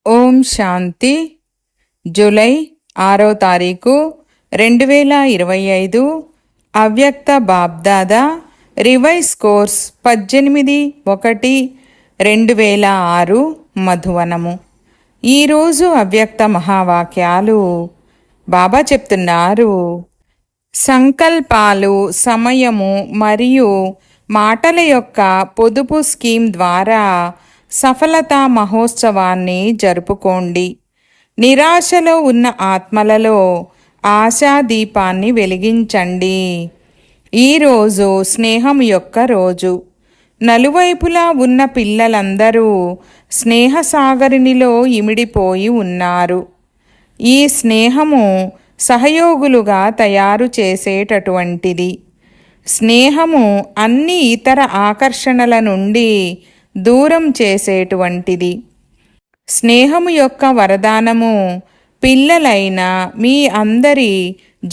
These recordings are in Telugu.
ఓం శాంతి. జూలై 6వ తారీఖు 2025. అవ్యక్త బాబ్దాదా రివైజ్ కోర్స్ 18/1/2006 మధువనము. ఈరోజు అవ్యక్త మహావాక్యాలు బాబా చెప్తున్నారు. సంకల్పాలు, సమయము మరియు మాటల యొక్క పొదుపు స్కీమ్ ద్వారా సఫలతా మహోత్సవాన్ని జరుపుకోండి. నిరాశలో ఉన్న ఆత్మలలో ఆశాదీపాన్ని వెలిగించండి. ఈరోజు స్నేహం యొక్క రోజు. నలువైపులా ఉన్న పిల్లలందరూ స్నేహసాగరినిలో ఇమిడిపోయి ఉన్నారు. ఈ స్నేహము సహయోగులుగా తయారు చేసేటటువంటిది. స్నేహము అన్ని ఇతర ఆకర్షణల నుండి దూరం చేసేటువంటిది. స్నేహము యొక్క వరదానము పిల్లలైన మీ అందరి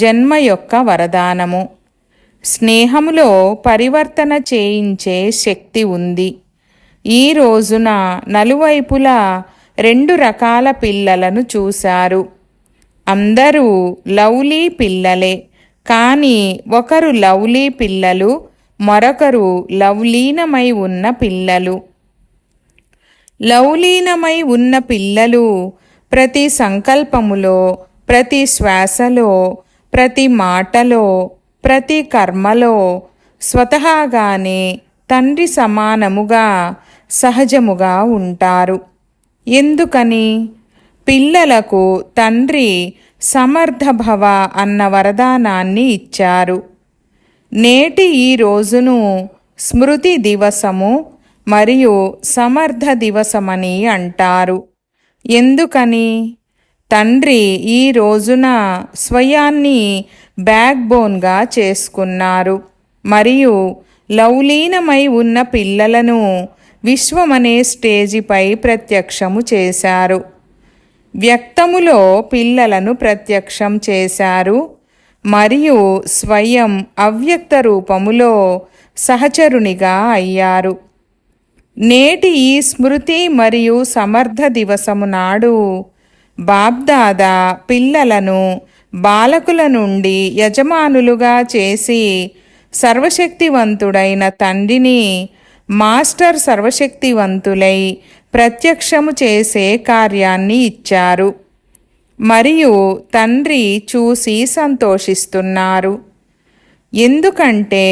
జన్మ యొక్క వరదానము. స్నేహములో పరివర్తన చేయించే శక్తి ఉంది. ఈ రోజున నలువైపులా 2 రకాల పిల్లలను చూశారు. అందరూ లవ్లీ పిల్లలే, కానీ ఒకరు లవ్లీ పిల్లలు, మరొకరు లవ్లీనమై ఉన్న పిల్లలు. లవ్లీనమై ఉన్న పిల్లలు ప్రతి సంకల్పములో, ప్రతి శ్వాసలో, ప్రతి మాటలో, ప్రతి కర్మలో స్వతహాగానే తండ్రి సమానముగా సహజముగా ఉంటారు. ఎందుకని? పిల్లలకు తండ్రి సమర్థభవ అన్న వరదానాన్ని ఇచ్చారు. నేటి ఈ రోజును స్మృతి దివసము మరియు సమర్థ దివసమని అంటారు. ఎందుకని? తండ్రి ఈ రోజున స్వయాన్ని బ్యాక్బోన్గా చేసుకున్నారు మరియు లవ్లీనమై ఉన్న పిల్లలను విశ్వమనే స్టేజిపై ప్రత్యక్షము చేశారు. వ్యక్తములో పిల్లలను ప్రత్యక్షం చేశారు మరియు స్వయం అవ్యక్త రూపములో సహచరునిగా అయ్యారు. నేటి ఈ స్మృతి మరియు సమర్థ దివసము నాడు బాబ్దాదా పిల్లలను బాలకుల నుండి యజమానులుగా చేసి సర్వశక్తివంతుడైన తండ్రిని మాస్టర్ సర్వశక్తివంతులై ప్రత్యక్షము చేసే కార్యాన్ని ఇచ్చారు మరియు తండ్రి చూసి సంతోషిస్తున్నారు. ఎందుకంటే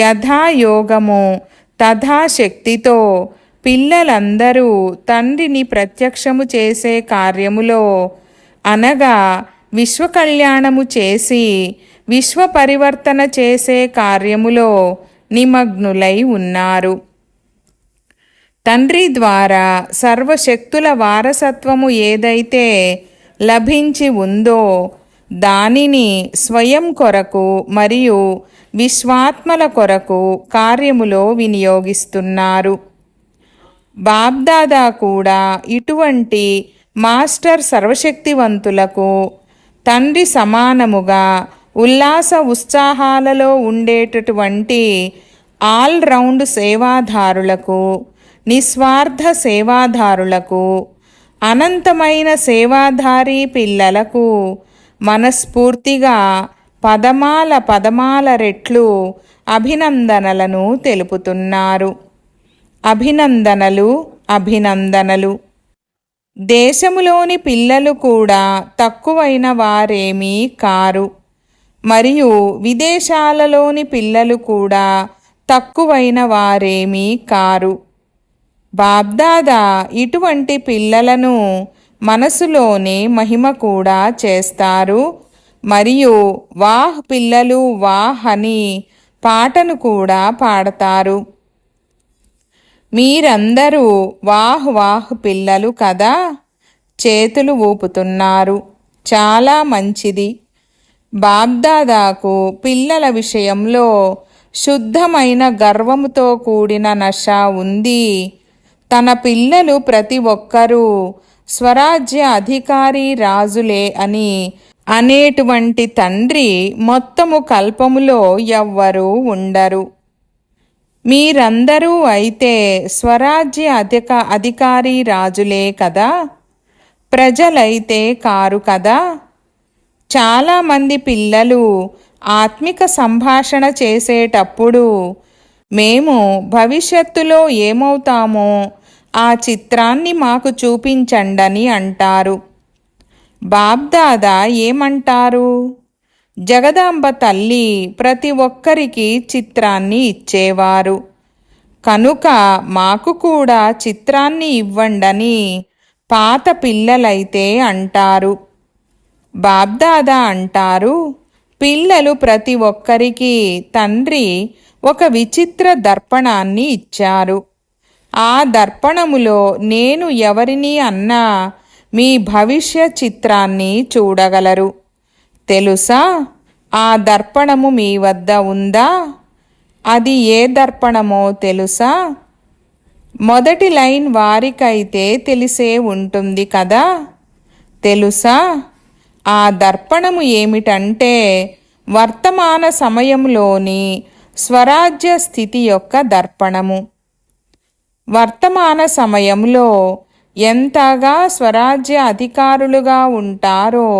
యథాయోగము తథాశక్తితో పిల్లలందరూ తండ్రిని ప్రత్యక్షము చేసే కార్యములో అనగా విశ్వకళ్యాణము చేసి విశ్వ పరివర్తన చేసే కార్యములో నిమగ్నులై ఉన్నారు. తండ్రి ద్వారా సర్వశక్తుల వారసత్వము ఏదైతే లభించి ఉందో దానిని స్వయం కొరకు మరియు విశ్వాత్మల కొరకు కార్యములో వినియోగిస్తున్నారు. బాబ్దాదా కూడా ఇటువంటి మాస్టర్ సర్వశక్తివంతులకు తండ్రి సమానముగా ఉల్లాస ఉత్సాహాలలో ఉండేటటువంటి ఆల్రౌండ్ సేవాదారులకు, నిస్వార్థ సేవాదారులకు, అనంతమైన సేవాధారీ పిల్లలకు మనస్ఫూర్తిగా పదమాల రెట్లు అభినందనలను తెలుపుతున్నారు. అభినందనలు, అభినందనలు. దేశములోని పిల్లలు కూడా తక్కువైన వారేమీ కారు మరియు విదేశాలలోని పిల్లలు కూడా తక్కువైన వారేమీ కారు. బాబ్దాదా ఇటువంటి పిల్లలను మనసులోనే మహిమ కూడా చేస్తారు మరియు వాహ్ పిల్లలు వాహ్ అని పాటను కూడా పాడతారు. మీరందరూ వాహ్ వాహ్ పిల్లలు కదా, చేతులు ఊపుతున్నారు. చాలా మంచిది. బాబ్దాదాకు పిల్లల విషయంలో శుద్ధమైన గర్వముతో కూడిన నష ఉంది. తన పిల్లలు ప్రతి ఒక్కరూ స్వరాజ్య అధికారి రాజులే అని అనేటువంటి తండ్రి మొత్తము కల్పములో ఎవ్వరూ ఉండరు. మీరందరూ అయితే స్వరాజ్య అధికారి రాజులే కదా. ప్రజలైతే కారు కదా. చాలామంది పిల్లలు ఆత్మిక సంభాషణ చేసేటప్పుడు మేము భవిష్యత్తులో ఏమవుతామో ఆ చిత్రాన్ని మాకు చూపించండని అంటారు. బాబ్దాదా ఏమంటారు? జగదాంబ తల్లి ప్రతి ఒక్కరికి చిత్రాన్ని ఇచ్చేవారు. కనుక మాకు కూడా చిత్రాన్ని ఇవ్వండని పాత పిల్లలైతే అంటారు. బాబ్దాదా అంటారు, పిల్లలు ప్రతి ఒక్కరికి తండ్రి ఒక విచిత్ర దర్పణాన్ని ఇచ్చారు. ఆ దర్పణములో నేను ఎవరిని అన్నా మీ భవిష్య చిత్రాన్ని చూడగలరు. తెలుసా? ఆ దర్పణము మీ వద్ద ఉందా? అది ఏ దర్పణమో తెలుసా? మొదటి లైన్ వారికైతే తెలిసే ఉంటుంది కదా. తెలుసా? ఆ దర్పణము ఏమిటంటే వర్తమాన సమయంలోని స్వరాజ్య స్థితి యొక్క దర్పణము. వర్తమాన సమయంలో ఎంతగా స్వరాజ్య అధికారులుగా ఉంటారో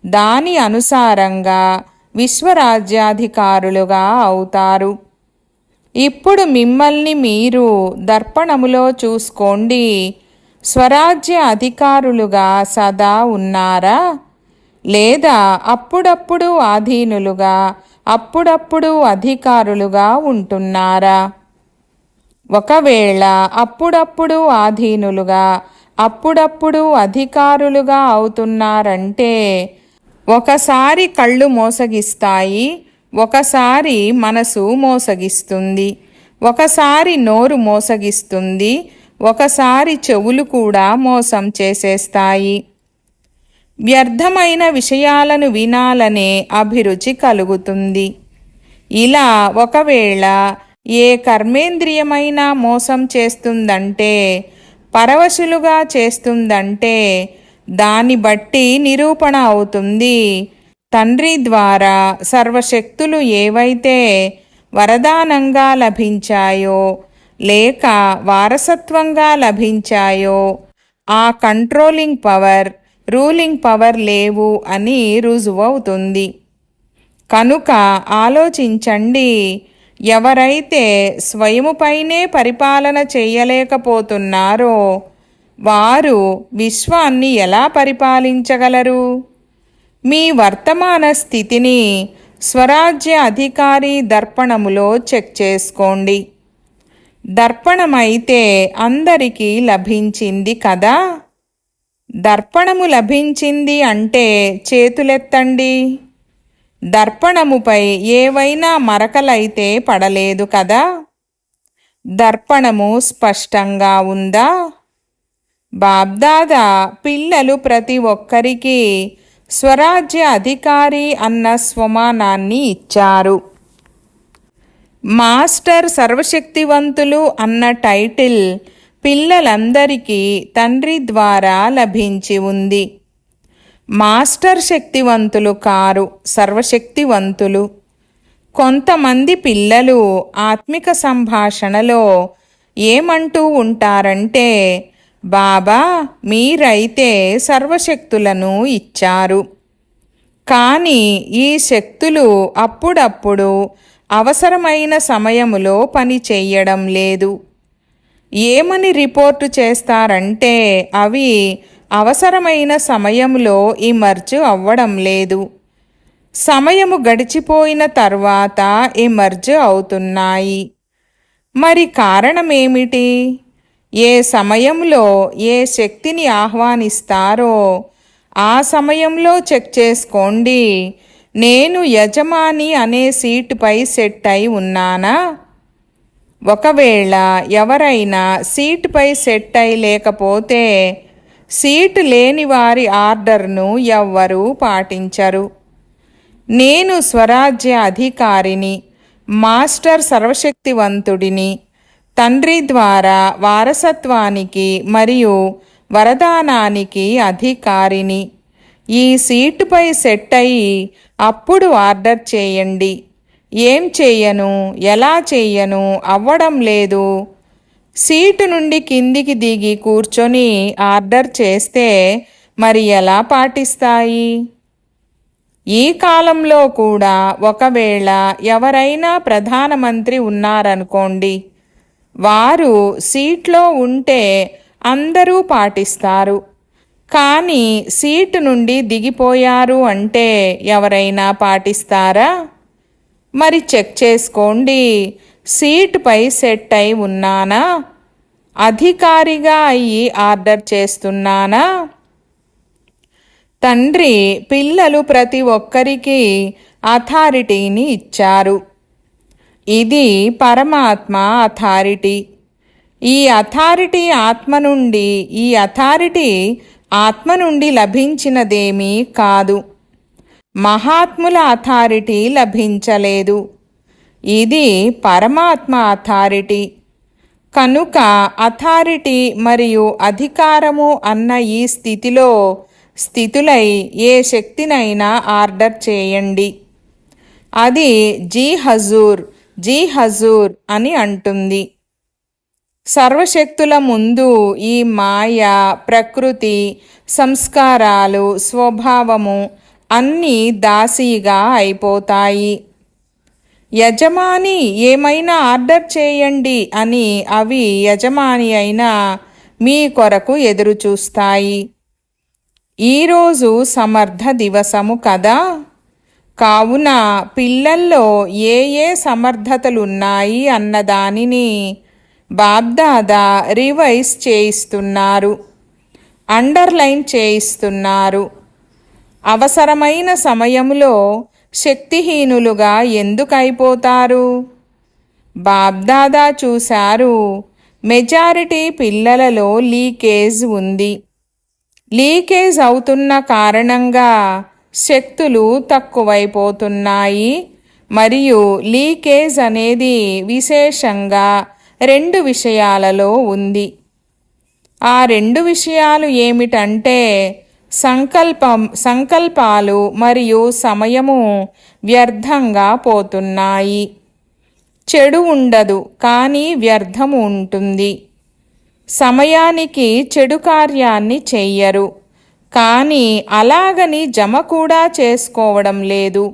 దాని అనుసారంగా విశ్వరాజ్యాధికారులుగా అవుతారు. ఇప్పుడు మిమ్మల్ని మీరు దర్పణములో చూసుకోండి. స్వరాజ్య అధికారులుగా సదా ఉన్నారా? లేదా అప్పుడప్పుడు ఆధీనులుగా, అప్పుడప్పుడు అధికారులుగా ఉంటున్నారా? ఒకవేళ అప్పుడప్పుడు ఆధీనులుగా, అప్పుడప్పుడు అధికారులుగా అవుతున్నారంటే ఒకసారి కళ్ళు మోసగిస్తాయి, ఒకసారి మనసు మోసగిస్తుంది, ఒకసారి నోరు మోసగిస్తుంది, ఒకసారి చెవులు కూడా మోసం చేసేస్తాయి. వ్యర్థమైన విషయాలను వినాలనే అభిరుచి కలుగుతుంది. ఇలా ఒకవేళ ఏ కర్మేంద్రియమైనా మోసం చేస్తుందంటే, పరవశులుగా చేస్తుందంటే దాన్ని బట్టి నిరూపణ అవుతుంది తండ్రి ద్వారా సర్వశక్తులు ఏవైతే వరదానంగా లభించాయో లేక వారసత్వంగా లభించాయో ఆ కంట్రోలింగ్ పవర్, రూలింగ్ పవర్ లేవు అని రుజువవుతుంది. కనుక ఆలోచించండి, ఎవరైతే స్వయముపైనే పరిపాలన చేయలేకపోతున్నారో వారు విశ్వాన్ని ఎలా పరిపాలించగలరు? మీ వర్తమాన స్థితిని స్వరాజ్య అధికారి దర్పణములో చెక్ చేసుకోండి. దర్పణమైతే అందరికీ లభించింది కదా. దర్పణము లభించింది అంటే చేతులెత్తండి. దర్పణముపై ఏవైనా మరకలైతే పడలేదు కదా. దర్పణము స్పష్టంగా ఉందా? బాబ్దాదా పిల్లలు ప్రతి ఒక్కరికి స్వరాజ్య అధికారి అన్న స్వమానాన్ని ఇచ్చారు. మాస్టర్ సర్వశక్తివంతులు అన్న టైటిల్ పిల్లలందరికీ తండ్రి ద్వారా లభించి ఉంది. మాస్టర్ శక్తివంతులు కారు, సర్వశక్తివంతులు. కొంతమంది పిల్లలు ఆత్మిక సంభాషణలో ఏమంటూ ఉంటారంటే, బాబా మీరైతే సర్వశక్తులను ఇచ్చారు, కానీ ఈ శక్తులు అప్పుడప్పుడు అవసరమైన సమయములో పని చెయ్యడం లేదు. ఏమని రిపోర్టు చేస్తారంటే అవి అవసరమైన సమయంలో ఇమర్జ్ అవ్వడం లేదు, సమయము గడిచిపోయిన తర్వాత ఎమర్జ్ అవుతున్నాయి. మరి కారణమేమిటి? ఏ సమయంలో ఏ శక్తిని ఆహ్వానిస్తారో ఆ సమయంలో చెక్ చేసుకోండి. నేను యజమాని అనే సీటుపై సెట్ అయి ఉన్నానా? ఒకవేళ ఎవరైనా సీటుపై సెట్ అయి లేకపోతే సీటు లేని వారి ఆర్డర్ను ఎవ్వరూ పాటించరు. నేను స్వరాజ్య అధికారిని, మాస్టర్ సర్వశక్తివంతుడిని, తండ్రి ద్వారా వారసత్వానికి మరియు వరదానానికి అధికారిని. ఈ సీటుపై సెట్ అయి అప్పుడు ఆర్డర్ చేయండి. ఏం చేయను, ఎలా చేయను అవ్వడం లేదు. సీటు నుండి కిందికి దిగి కూర్చొని ఆర్డర్ చేస్తే మరి ఎలా పాటిస్తాయి? ఈ కాలంలో కూడా ఒకవేళ ఎవరైనా ప్రధానమంత్రి ఉన్నారనుకోండి, వారు సీట్లో ఉంటే అందరూ పాటిస్తారు. కానీ సీటు నుండి దిగిపోయారు అంటే ఎవరైనా పాటిస్తారా? మరి చెక్ చేసుకోండి, సీటుపై సెట్ అయి ఉన్నానా? అధికారిగా అయ్యి ఆర్డర్ చేస్తున్నానా? తండ్రి పిల్లలు ప్రతి ఒక్కరికి అథారిటీని ఇచ్చారు. ఇది పరమాత్మ అథారిటీ. ఈ అథారిటీ ఆత్మ నుండి లభించినదేమీ కాదు. మహాత్ముల అథారిటీ లభించలేదు. ఇది పరమాత్మ అథారిటీ. కనుక అథారిటీ మరియు అధికారము అన్న ఈ స్థితులై ఏ శక్తినైనా ఆర్డర్ చేయండి. అది జీ హజూర్ అని అంటుంది. సర్వశక్తుల ముందు ఈ మాయ, ప్రకృతి, సంస్కారాలు, స్వభావము అన్నీ దాసీగా అయిపోతాయి. యజమాని ఏమైనా ఆర్డర్ చేయండి అని అవి యజమాని అయినా మీ కొరకు ఎదురుచూస్తాయి. ఈరోజు సమర్థ దివసము కదా, కావున పిల్లల్లో ఏ ఏ సమర్థతలున్నాయి అన్నదానిని బాబ్దాదా రివైజ్ చేయిస్తున్నారు, అండర్లైన్ చేయిస్తున్నారు. అవసరమైన సమయంలో శక్తిహీనులుగా ఎందుకు అయిపోతారు? బాబ్దాదా చూశారు, మెజారిటీ పిల్లలలో లీకేజ్ ఉంది. లీకేజ్ అవుతున్న కారణంగా శక్తులు తక్కువైపోతున్నాయి. మరియు లీకేజ్ అనేది విశేషంగా 2 విషయాలలో ఉంది. ఆ 2 విషయాలు ఏమిటంటే సంకల్పాలు మరియు సమయము వ్యర్థంగా పోతున్నాయి. చెడు ఉండదు, కానీ వ్యర్థము ఉంటుంది. సమయానికి చెడు కార్యాన్ని చెయ్యరు, కానీ అలాగని జమ కూడా చేసుకోవడం లేదు.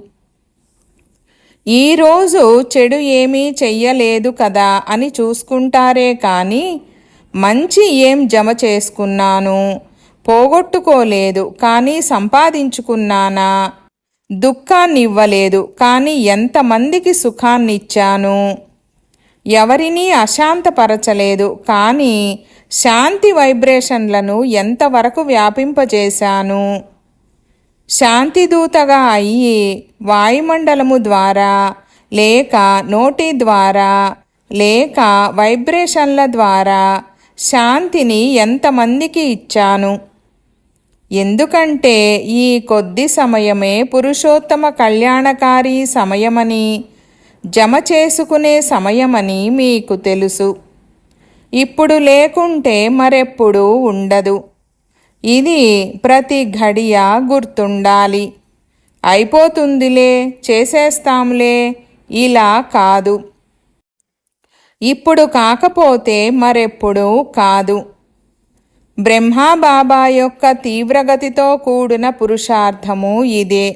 ఈరోజు చెడు ఏమీ చెయ్యలేదు కదా అని చూసుకుంటారే కానీ మంచి ఏం జమ చేసుకున్నాను, పోగొట్టుకోలేదు కానీ సంపాదించుకున్నానా, దుఃఖాన్ని ఇవ్వలేదు కానీ ఎంతమందికి సుఖాన్నిచ్చాను, ఎవరినీ అశాంతపరచలేదు కానీ శాంతి వైబ్రేషన్లను ఎంతవరకు వ్యాపింపజేశాను, శాంతిదూతగా అయ్యి వాయుమండలము ద్వారా లేక నోటి ద్వారా లేక వైబ్రేషన్ల ద్వారా శాంతిని ఎంతమందికి ఇచ్చాను. ఎందుకంటే ఈ కొద్ది సమయమే పురుషోత్తమ కళ్యాణకారి సమయమని, జమ చేసుకునే సమయమని మీకు తెలుసు. ఇప్పుడు లేకుంటే మరెప్పుడూ ఉండదు. ఇది ప్రతి ఘడియ గుర్తుండాలి. అయిపోతుందిలే, చేసేస్తాంలే, ఇలా కాదు. ఇప్పుడు కాకపోతే మరెప్పుడూ కాదు. బ్రహ్మాబాబా యొక్క తీవ్రగతితో కూడిన పురుషార్థము ఇదే.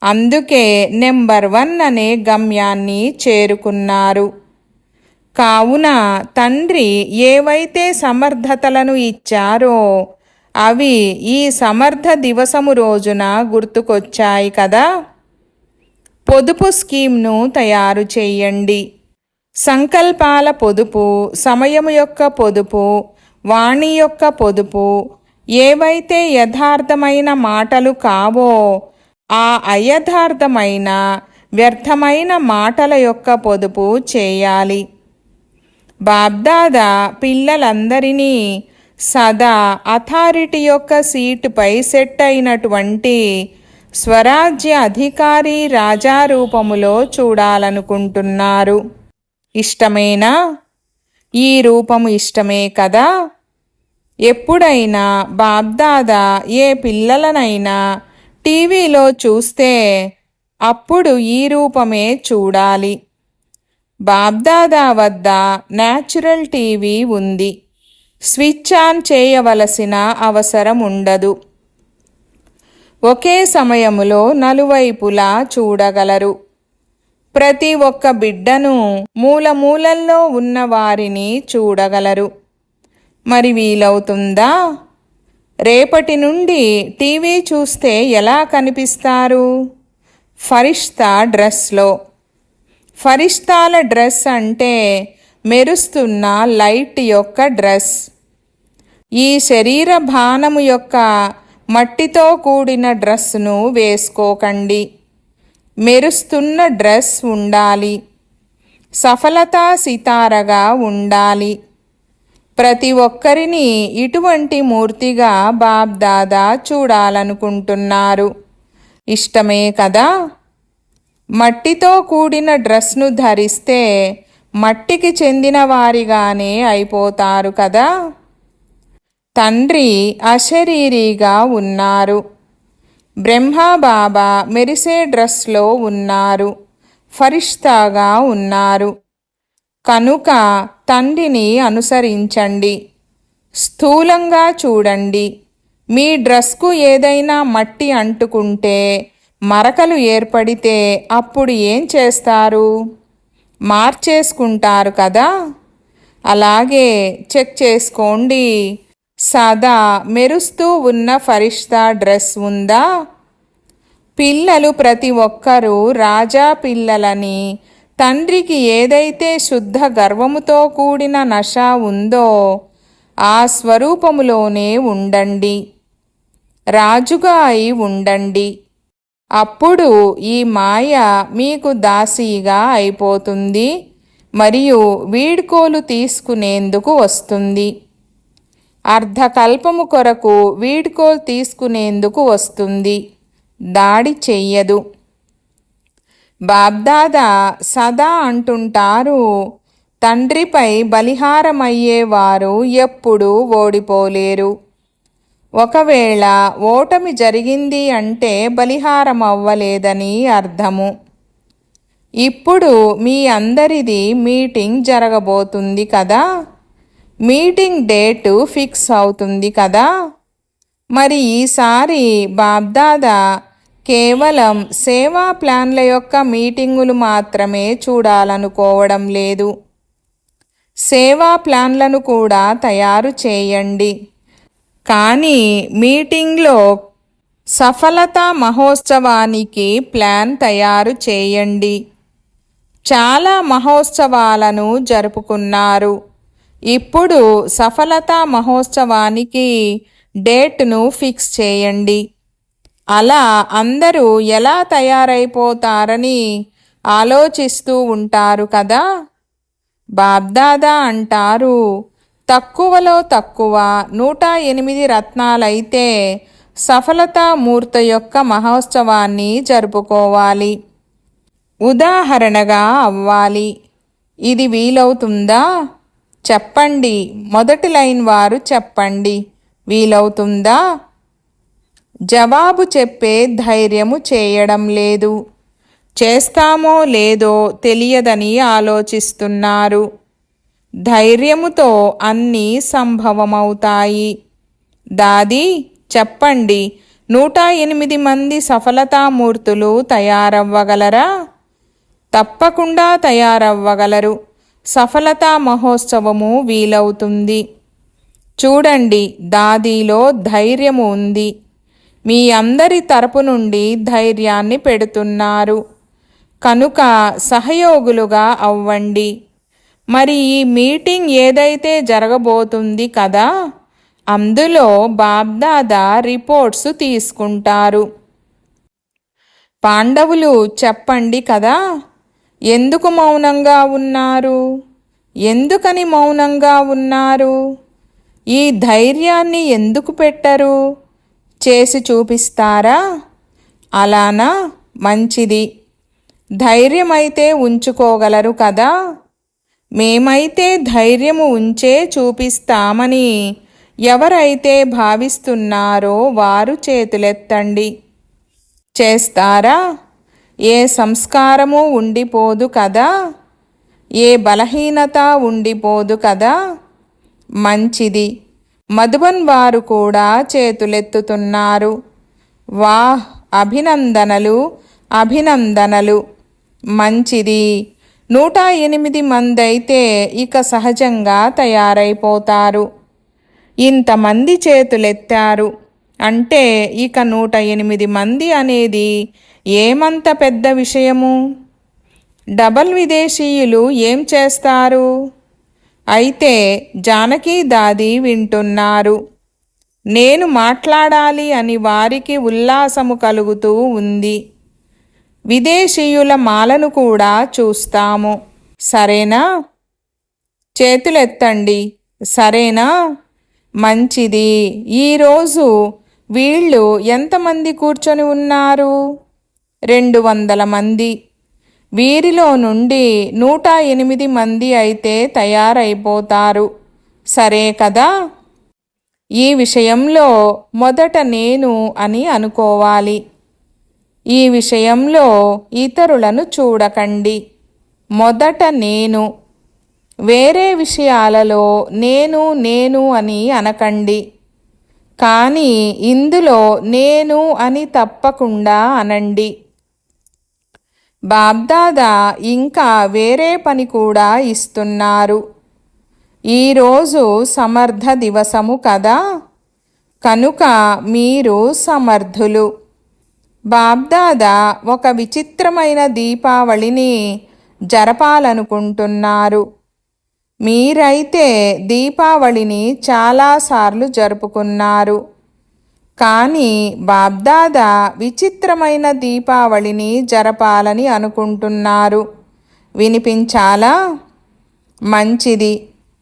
అందుకే నెంబర్ 1 అనే గమ్యాన్ని చేరుకున్నారు. కావున తండ్రి ఏవైతే సమర్థతలను ఇచ్చారో అవి ఈ సమర్థ దివసము రోజున గుర్తుకొచ్చాయి కదా. పొదుపు స్కీమ్ను తయారు చేయండి. సంకల్పాల పొదుపు, సమయము యొక్క పొదుపు, వాణి యొక్క పొదుపు, ఏవైతే యథార్థమైన మాటలు కావో ఆ అయథార్థమైన వ్యర్థమైన మాటల యొక్క పొదుపు చేయాలి. బాబ్దాదా పిల్లలందరినీ సదా అథారిటీ యొక్క సీటుపై సెట్ అయినటువంటి స్వరాజ్య అధికారి రాజారూపములో చూడాలనుకుంటున్నారు. ఇష్టమేనా? ఈ రూపము ఇష్టమే కదా. ఎప్పుడైనా బాబ్దాదా ఏ పిల్లలనైనా టీవీలో చూస్తే అప్పుడు ఈ రూపమే చూడాలి. బాబ్దాదా వద్ద న్యాచురల్ టీవీ ఉంది. స్విచ్ ఆన్ చేయవలసిన అవసరం ఉండదు. ఒకే సమయములో నలువైపులా చూడగలరు. ప్రతి ఒక్క బిడ్డను మూలమూలల్లో ఉన్న వారిని చూడగలరు. మరి వీలవుతుందా? రేపటి నుండి టీవీ చూస్తే ఎలా కనిపిస్తారు? ఫరిష్తా డ్రెస్లో. ఫరిష్తాల డ్రెస్ అంటే మెరుస్తున్న లైట్ యొక్క డ్రెస్. ఈ శరీర భానము యొక్క మట్టితో కూడిన డ్రెస్సును వేసుకోకండి. మెరుస్తున్న డ్రెస్ ఉండాలి. సఫలతా సితారగా ఉండాలి. ప్రతి ఒక్కరిని ఇటువంటి మూర్తిగా బాబ్దాదా చూడాలనుకుంటున్నారు. ఇష్టమే కదా? మట్టితో కూడిన డ్రెస్ను ధరిస్తే మట్టికి చెందిన వారిగానే అయిపోతారు కదా. తండ్రి అశరీరీగా ఉన్నారు. బ్రహ్మబాబా మెరిసే డ్రెస్లో ఉన్నారు. ఫరిష్తాగా ఉన్నారు. కనుక తండ్రిని అనుసరించండి. స్థూలంగా చూడండి. మీ డ్రెస్కు ఏదైనా మట్టి అంటుకుంటే, మరకలు ఏర్పడితే అప్పుడు ఏం చేస్తారు? మార్చేసుకుంటారు కదా. అలాగే చెక్ చేసుకోండి. సదా మెరుస్తూ ఉన్న ఫరిష్తా డ్రెస్ ఉందా? పిల్లలు ప్రతి ఒక్కరూ రాజా పిల్లలని, తండ్రికి ఏదైతే శుద్ధ గర్వముతో కూడిన నష ఉందో ఆ స్వరూపములోనే ఉండండి. రాజుగా అయి ఉండండి. అప్పుడు ఈ మాయ మీకు దాసీగా అయిపోతుంది మరియు వీడ్కోలు తీసుకునేందుకు వస్తుంది. అర్ధకల్పము కొరకు వీడ్కోలు తీసుకునేందుకు వస్తుంది. దాడి చెయ్యదు. బాబ్దాదా సదా అంటుంటారు, తండ్రిపై బలిహారమయ్యేవారు ఎప్పుడూ ఓడిపోలేరు. ఒకవేళ ఓటమి జరిగింది అంటే బలిహారం అవ్వలేదని అర్థము. ఇప్పుడు మీ అందరిది మీటింగ్ జరగబోతుంది కదా. మీటింగ్ డేటు ఫిక్స్ అవుతుంది కదా. మరి ఈసారి బాబ్దాదా కేవలం సేవా ప్లాన్ల యొక్క మీటింగులు మాత్రమే చూడాలనుకోవడం లేదు. సేవా ప్లాన్లను కూడా తయారు చేయండి. కానీ మీటింగ్లో సఫలతా మహోత్సవానికి ప్లాన్ తయారు చేయండి. చాలా మహోత్సవాలను జరుపుకున్నారు. ఇప్పుడు సఫలతా మహోత్సవానికి డేట్ను ఫిక్స్ చేయండి. అలా అందరూ ఎలా తయారైపోతారని ఆలోచిస్తూ ఉంటారు కదా. బాబ్దాదా అంటారు, తక్కువలో తక్కువ 108 రత్నాలైతే సఫలతా మూర్తి యొక్క మహోత్సవాన్ని జరుపుకోవాలి. ఉదాహరణగా అవ్వాలి. ఇది వీలవుతుందా? చెప్పండి. మొదటి లైన్ వారు చెప్పండి. వీలవుతుందా? జవాబు చెప్పే ధైర్యము చేయడం లేదు. చేస్తామో లేదో తెలియదని ఆలోచిస్తున్నారు. ధైర్యముతో అన్నీ సంభవమవుతాయి. దాది చెప్పండి, 108 మంది సఫలతామూర్తులు తయారవ్వగలరా? తప్పకుండా తయారవ్వగలరు. సఫలతా మహోత్సవము వీలవుతుంది. చూడండి, దాదీలో ధైర్యము ఉంది. మీ అందరి తరపు నుండి ధైర్యాన్ని పెడుతున్నారు. కనుక సహయోగులుగా అవ్వండి. మరి ఈ మీటింగ్ ఏదైతే జరగబోతుంది కదా, అందులో బాబ్దాదా రిపోర్ట్స్ తీసుకుంటారు. పాండవులు చెప్పండి కదా, ఎందుకు మౌనంగా ఉన్నారు? ఎందుకని మౌనంగా ఉన్నారు? ఈ ధైర్యాన్ని ఎందుకు పెట్టరు? చేసి చూపిస్తారా? అలానా? మంచిది. ధైర్యమైతే ఉంచుకోగలరు కదా. మేమైతే ధైర్యము ఉంచే చూపిస్తామని ఎవరైతే భావిస్తున్నారో వారు చేతులెత్తండి. చేస్తారా? ఏ సంస్కారము ఉండిపోదు కదా. ఏ బలహీనత ఉండిపోదు కదా. మంచిది. మధుబన్ వారు కూడా చేతులెత్తుతున్నారు. వాహ్, అభినందనలు, అభినందనలు. మంచిది. 108 మంది అయితే ఇక సహజంగా తయారైపోతారు. ఇంతమంది చేతులెత్తారు అంటే ఇక 108 మంది అనేది ఏమంత పెద్ద విషయము? డబల్ విదేశీయులు ఏం చేస్తారు? అయితే జానకి దాది వింటున్నారు. నేను మాట్లాడాలి అని వారికి ఉల్లాసము కలుగుతూ ఉంది. విదేశీయుల మాలను కూడా చూస్తాము. సరేనా? చేతులెత్తండి. సరేనా? మంచిది. ఈరోజు వీళ్ళు ఎంతమంది కూర్చొని ఉన్నారు? 200 మంది. వీరిలో నుండి 108 మంది అయితే తయారైపోతారు. సరే కదా? ఈ విషయంలో మొదట నేను అని అనుకోవాలి. ఈ విషయంలో ఇతరులను చూడకండి. మొదట నేను. వేరే విషయాలలో నేను నేను అని అనకండి. కానీ ఇందులో నేను అని తప్పకుండా అనండి. బాబ్దాదా ఇంకా వేరే పని కూడా ఇస్తున్నారు. ఈరోజు సమర్థ దివసము కదా, కనుక మీరు సమర్థులు. బాబ్దాదా ఒక విచిత్రమైన దీపావళిని జరపాలనుకుంటున్నారు. మీరైతే దీపావళిని చాలాసార్లు జరుపుకున్నారు. కానీ బాబ్దాదా విచిత్రమైన దీపావళిని జరపాలని అనుకుంటున్నారు. వినిపించాలా? మంచిది.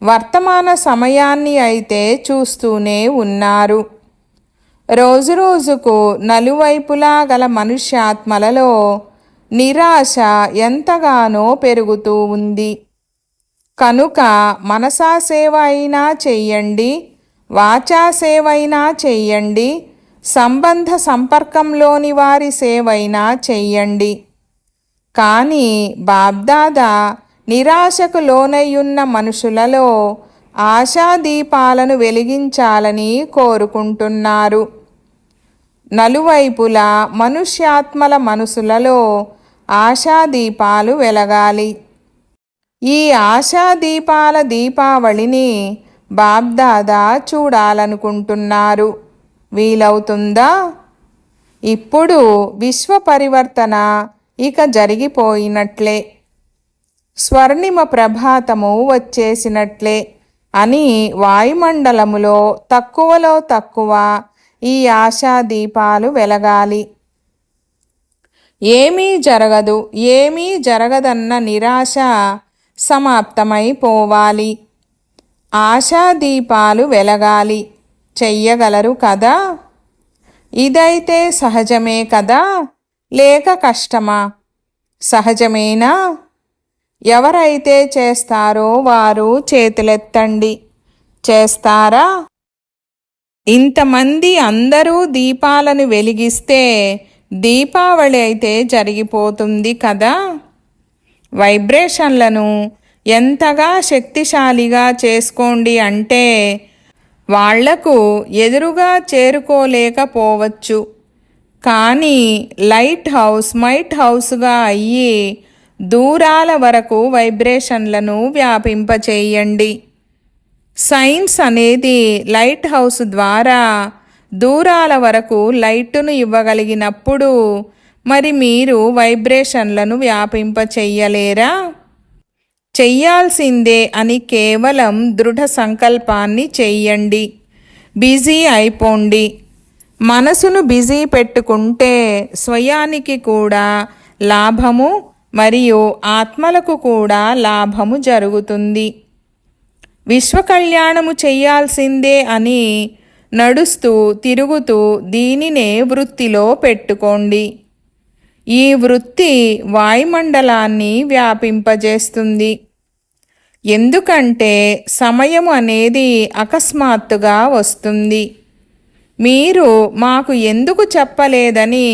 వర్తమాన సమయాన్ని అయితే చూస్తూనే ఉన్నారు. రోజురోజుకు నలువైపులా గల మనుష్యాత్మలలో నిరాశ ఎంతగానో పెరుగుతూ ఉంది. కనుక మనసా సేవ అయినా చెయ్యండి, వాచా సేవ అయినా చెయ్యండి, సంబంధ సంపర్కంలోని వారి సేవైనా చెయ్యండి. కానీ బాబ్దాదా నిరాశకు లోనయ్యున్న మనుషులలో ఆశాదీపాలను వెలిగించాలని కోరుకుంటున్నారు. నలువైపులా మనుష్యాత్మల మనసులలో ఆశాదీపాలు వెలగాలి. ఈ ఆశాదీపాల దీపావళిని బాబ్దాదా చూడాలనుకుంటున్నారు. వీలవుతుందా? ఇప్పుడు విశ్వ పరివర్తన ఇక జరిగిపోయినట్లే, స్వర్ణిమ ప్రభాతము వచ్చేసినట్లే అని వాయుమండలములో తక్కువలో తక్కువ ఈ ఆశాదీపాలు వెలగాలి. ఏమీ జరగదు, ఏమీ జరగదన్న నిరాశ సమాప్తమైపోవాలి. ఆశాదీపాలు వెలగాలి. చెయ్యగలరు కదా? ఇదైతే సహజమే కదా, లేక కష్టమా? సహజమేనా? ఎవరైతే చేస్తారో వారు చేతులెత్తండి. చేస్తారా? ఇంతమంది అందరూ దీపాలను వెలిగిస్తే దీపావళి అయితే జరిగిపోతుంది కదా. వైబ్రేషన్లను ఎంతగా శక్తిశాలిగా చేసుకోండి అంటే వాళ్లకు ఎదురుగా చేరుకోలేకపోవచ్చు. కానీ లైట్ హౌస్ మైట్ హౌస్గా అయ్యి దూరాల వరకు వైబ్రేషన్లను వ్యాపింపచేయండి. సైన్స్ అనేది లైట్ హౌస్ ద్వారా దూరాల వరకు లైటును ఇవ్వగలిగినప్పుడు మరి మీరు వైబ్రేషన్లను వ్యాపింపచేయలేరా? చెయ్యాల్సిందే అని కేవలం దృఢ సంకల్పాన్ని చెయ్యండి. బిజీ అయిపోండి. మనసును బిజీ పెట్టుకుంటే స్వయానికి కూడా లాభము మరియు ఆత్మలకు కూడా లాభము జరుగుతుంది. విశ్వ కళ్యాణము చెయ్యాల్సిందే అని నడుస్తూ తిరుగుతూ దీనినే వృత్తిలో పెట్టుకోండి. ఈ వృత్తి వాయుమండలాన్ని వ్యాపింపజేస్తుంది. ఎందుకంటే సమయం అనేది అకస్మాత్తుగా వస్తుంది. మీరు మాకు ఎందుకు చెప్పలేదని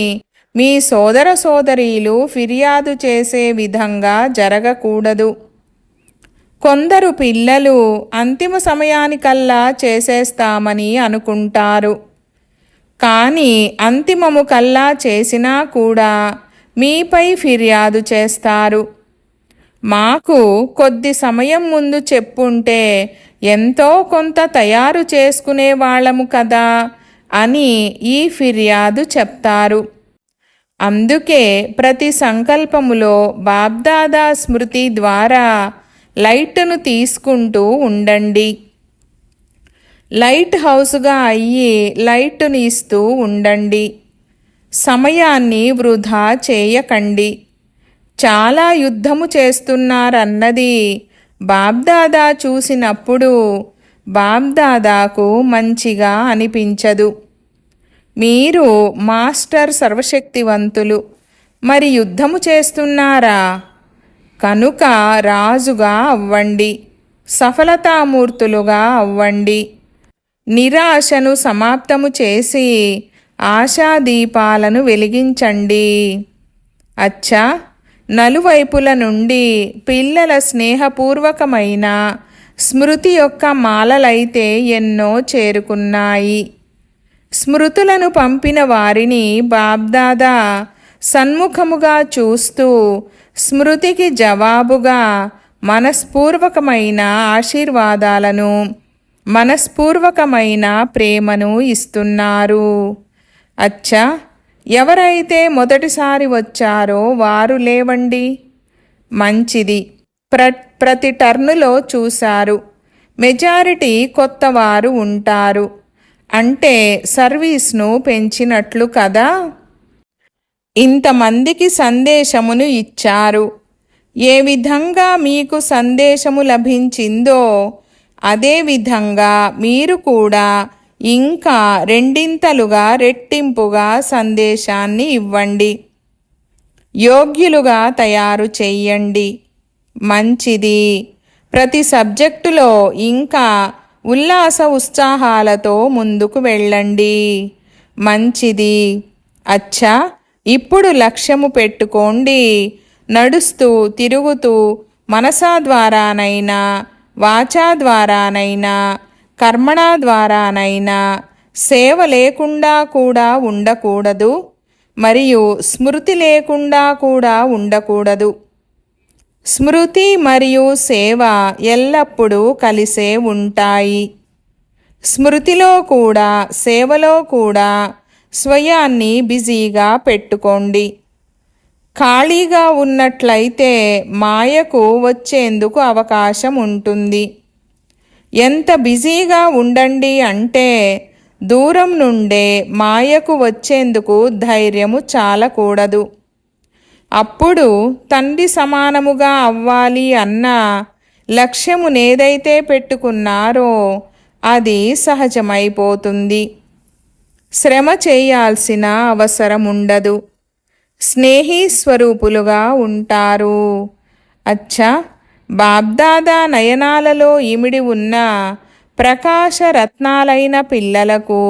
మీ సోదర సోదరీలు ఫిర్యాదు చేసే విధంగా జరగకూడదు. కొందరు పిల్లలు అంతిమ సమయానికల్లా చేసేస్తామని అనుకుంటారు. కానీ అంతిమము కల్లా చేసినా కూడా మీపై ఫిర్యాదు చేస్తారు. మాకు కొద్ది సమయం ముందు చెప్పుంటే ఎంతో కొంత తయారు చేసుకునేవాళ్ళము కదా అని ఈ ఫిర్యాదు చెప్తారు. అందుకే ప్రతి సంకల్పములో బాబ్దాదా స్మృతి ద్వారా లైట్ను తీసుకుంటూ ఉండండి. లైట్ హౌస్గా అయ్యి లైట్ను ఇస్తూ ఉండండి. సమయాన్ని వృధా చేయకండి. చాలా యుద్ధము చేస్తున్నారన్నది బాబ్దాదా చూసినప్పుడు బాబ్దాదాకు మంచిగా అనిపించదు. మీరు మాస్టర్ సర్వశక్తివంతులు, మరి యుద్ధము చేస్తున్నారా? కనుక రాజుగా అవ్వండి, సఫలతామూర్తులుగా అవ్వండి. నిరాశను సమాప్తము చేసి ఆశాదీపాలను వెలిగించండి. అచ్చా, నలువైపుల నుండి పిల్లల స్నేహపూర్వకమైన స్మృతి యొక్క మాలలైతే ఎన్నో చేరుకున్నాయి. స్మృతులను పంపిన వారిని బాబ్దాదా సన్ముఖముగా చూస్తూ స్మృతికి జవాబుగా మనస్పూర్వకమైన ఆశీర్వాదాలను, మనస్పూర్వకమైన ప్రేమను ఇస్తున్నారు. అచ్చా, ఎవరైతే మొదటిసారి వచ్చారో వారు లేవండి. మంచిది. ప్రతి టర్నులో చూశారు, మెజారిటీ కొత్తవారు ఉంటారు. అంటే సర్వీస్ను పెంచినట్లు కదా. ఇంతమందికి సందేశమును ఇచ్చారు. ఏ విధంగా మీకు సందేశము లభించిందో అదేవిధంగా మీరు కూడా ఇంకా రెండింతలుగా రెట్టింపుగా సందేశాన్ని ఇవ్వండి. యోగ్యులుగా తయారు చెయ్యండి. మంచిది. ప్రతి సబ్జెక్టులో ఇంకా ఉల్లాస ఉత్సాహాలతో ముందుకు వెళ్ళండి. మంచిది. అచ్చా, ఇప్పుడు లక్ష్యము పెట్టుకోండి. నడుస్తూ తిరుగుతూ మనసా ద్వారానైనా, వాచా ద్వారానైనా, కర్మణా ద్వారానైనా సేవ లేకుండా కూడా ఉండకూడదు, మరియు స్మృతి లేకుండా కూడా ఉండకూడదు. స్మృతి మరియు సేవ ఎల్లప్పుడూ కలిసే ఉంటాయి. స్మృతిలో కూడా సేవలో కూడా స్వయాన్ని బిజీగా పెట్టుకోండి. ఖాళీగా ఉన్నట్లయితే మాయకు వచ్చేందుకు అవకాశం ఉంటుంది. ఎంత బిజీగా ఉండండి అంటే దూరం నుండే మాయకు వచ్చేందుకు ధైర్యము చాలకూడదు. అప్పుడు తండ్రి సమానముగా అవ్వాలి అన్న లక్ష్యమునేదైతే పెట్టుకున్నారో అది సహజమైపోతుంది. శ్రమ చేయాల్సిన అవసరం ఉండదు. స్నేహీ స్వరూపులుగా ఉంటారు. అచ్చా, బాబ్దాదా నయనాలలో ఇమిడి ఉన్న ప్రకాశ రత్నాలైన పిల్లలకు,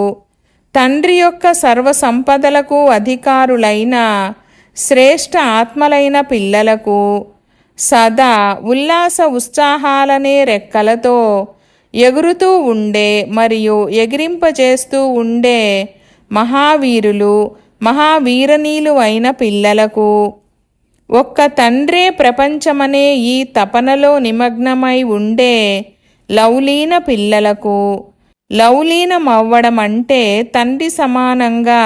తండ్రి యొక్క సర్వసంపదలకు అధికారులైన శ్రేష్ఠ ఆత్మలైన పిల్లలకు సదా ఉల్లాస ఉత్సాహాలనే రెక్కలతో ఎగురుతూ ఉండే మరియు ఎగిరింపజేస్తూ ఉండే మహావీరులు, మహావీరనీలు అయిన పిల్లలకు, ఒక్క తండ్రే ప్రపంచమనే ఈ తపనలో నిమగ్నమై ఉండే లౌలీన పిల్లలకు, లౌలీనం అవ్వడం అంటే తండ్రి సమానంగా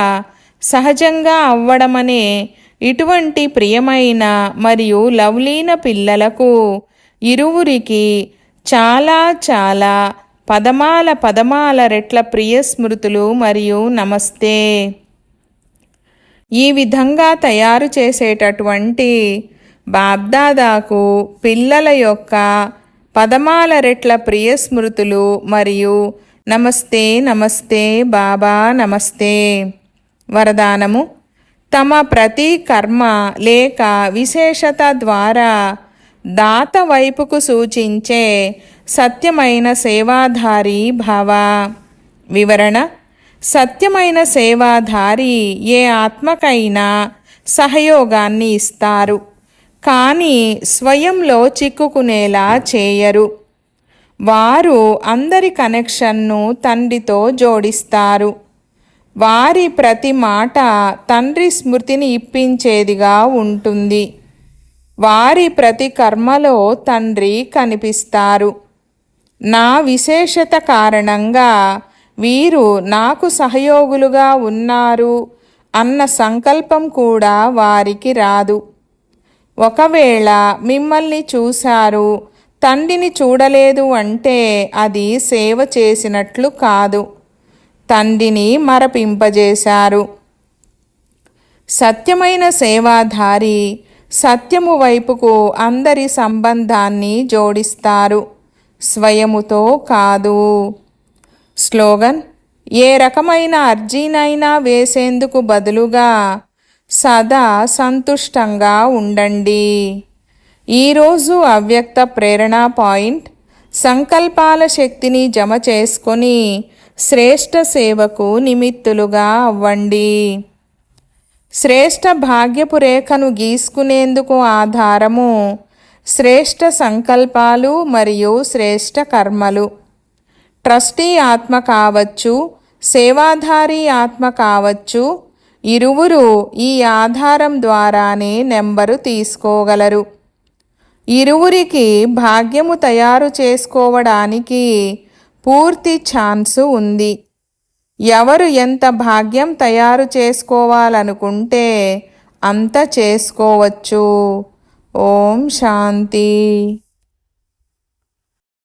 సహజంగా అవ్వడమనే ఇటువంటి ప్రియమైన మరియు లౌలీన పిల్లలకు ఇరువురికి చాలా చాలా పదమాల రెట్ల ప్రియ స్మృతులు మరియు నమస్తే. ఈ విధంగా తయారు చేసేటటువంటి బాబ్దాదాకు పిల్లల యొక్క పదమాల రెట్ల ప్రియ స్మృతులు మరియు నమస్తే నమస్తే బాబా నమస్తే. వరదానము: తమ ప్రతి కర్మ లేక విశేషత ద్వారా దాత వైపుకు సూచించే సత్యమైన సేవాధారి భవ. వివరణ: సత్యమైన సేవాధారి ఏ ఆత్మకైనా సహయోగాన్ని ఇస్తారు, కానీ స్వయంలో చిక్కుకునేలా చేయరు. వారు అందరి కనెక్షన్ను తండ్రితో జోడిస్తారు. వారి ప్రతి మాట తండ్రి స్మృతిని ఇప్పించేదిగా ఉంటుంది. వారి ప్రతి కర్మలో తండ్రి కనిపిస్తారు. నా విశేషత కారణంగా వీరు నాకు సహయోగులుగా ఉన్నారు అన్న సంకల్పం కూడా వారికి రాదు. ఒకవేళ మిమ్మల్ని చూశారు, తండ్రిని చూడలేదు అంటే అది సేవ చేసినట్లు కాదు, తండ్రిని మరపింపజేశారు. సత్యమైన సేవాధారి సత్యము వైపుకు అందరి సంబంధాన్ని జోడిస్తారు, స్వయముతో కాదు. స్లోగన్: ఏ రకమైన అర్జీనైనా వేసేందుకు బదులుగా సదా సంతుష్టంగా ఉండండి. ఈరోజు అవ్యక్త ప్రేరణ పాయింట్: సంకల్పాల శక్తిని జమ చేసుకొని శ్రేష్ఠ సేవకు నిమిత్తులుగా అవ్వండి. శ్రేష్ఠ భాగ్యపు రేఖను గీసుకునేందుకు ఆధారము శ్రేష్ఠ సంకల్పాలు మరియు శ్రేష్ఠ కర్మలు. ట్రస్టీ ఆత్మ కావచ్చు, సేవాధారి ఆత్మ కావచ్చు, ఇరువురు ఈ ఆధారం ద్వారానే నెంబరు తీసుకోగలరు. ఇరువురికి భాగ్యము తయారు చేసుకోవడానికి పూర్తి ఛాన్సు ఉంది. ఎవరు ఎంత భాగ్యం తయారు చేసుకోవాలనుకుంటే అంత చేసుకోవచ్చు. ఓం శాంతి.